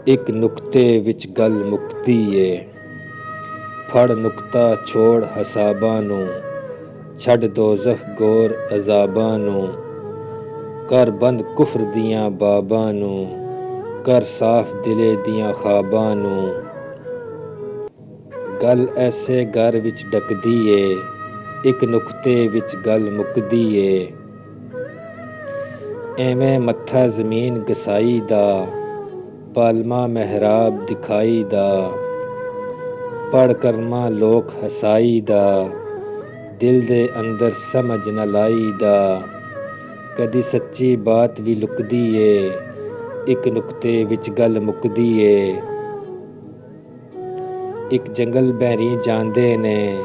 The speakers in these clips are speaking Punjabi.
ਇੱਕ ਨੁਕਤੇ ਵਿੱਚ ਗੱਲ ਮੁੱਕਦੀ ਏ। ਫੜ ਨੁਕਤਾ ਛੋੜ ਹਸਾਬਾਂ ਨੂੰ, ਛੱਡ ਦੋਜ਼ਖ ਗੌਰ ਅਜ਼ਾਬਾਂ ਨੂੰ, ਕਰ ਬੰਦ ਕੁਫਰ ਦੀਆਂ ਬਾਬਾਂ ਨੂੰ, ਕਰ ਸਾਫ਼ ਦਿਲੇ ਦੀਆਂ ਖ਼ਾਬਾਂ ਨੂੰ। ਗੱਲ ਐਸੇ ਘਰ ਵਿੱਚ ਡੱਕਦੀ ਏ, ਇੱਕ ਨੁਕਤੇ ਵਿੱਚ ਗੱਲ ਮੁੱਕਦੀ ਏ। ਐਵੇਂ ਮੱਥਾ ਜ਼ਮੀਨ ਗਸਾਈ ਦਾ, ਪਾਲਮਾ ਮਹਿਰਾਬ ਦਿਖਾਈ ਦਾ, ਪੜ ਕਰਮਾ ਲੋਕ ਹਸਾਈ ਦਾ, ਦਿਲ ਦੇ ਅੰਦਰ ਸਮਝ ਨਾ ਲਾਈ ਦਾ। ਕਦੀ ਸੱਚੀ ਬਾਤ ਵੀ ਲੁਕਦੀ ਏ, ਇੱਕ ਨੁਕਤੇ ਵਿੱਚ ਗੱਲ ਮੁੱਕਦੀ ਏ। ਇੱਕ ਜੰਗਲ ਬਹਿਰੀ ਜਾਂਦੇ ਨੇ,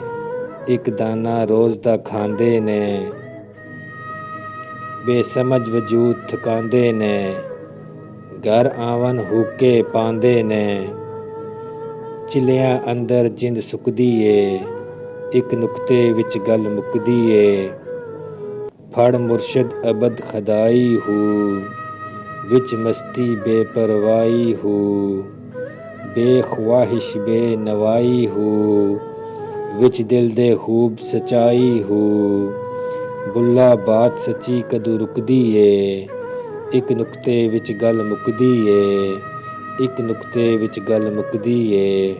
ਇੱਕ ਦਾਨਾ ਰੋਜ਼ ਦਾ ਖਾਂਦੇ ਨੇ, ਬੇਸਮਝ ਵਜੂਦ ਥਕਾਂਦੇ ਨੇ, ਘਰ ਆਵਨ ਹੂਕੇ ਪਾਂਦੇ ਨੇ। ਚਿਲਿਆਂ ਅੰਦਰ ਜਿੰਦ ਸੁੱਕਦੀ ਏ, ਇੱਕ ਨੁਕਤੇ ਵਿੱਚ ਗੱਲ ਮੁੱਕਦੀ ਏ। ਫੜ ਮੁਰਸ਼ਦ ਅਬਦ ਖਦਾਈ ਹੂ, ਵਿੱਚ ਮਸਤੀ ਬੇਪਰਵਾਹੀ ਹੂ, ਬੇਖਵਾਹਿਸ਼ ਬੇਨਵਾਈ ਹੂ, ਵਿੱਚ ਦਿਲ ਦੇ ਖੂਬ ਸਚਾਈ ਹੂ। ਬੁੱਲਾ ਬਾਤ ਸੱਚੀ ਕਦੋਂ ਰੁਕਦੀ ਏ, ਇੱਕ ਨੁਕਤੇ ਵਿੱਚ ਗੱਲ ਮੁੱਕਦੀ ਏ, ਇੱਕ ਨੁਕਤੇ ਵਿੱਚ ਗੱਲ ਮੁੱਕਦੀ ਏ।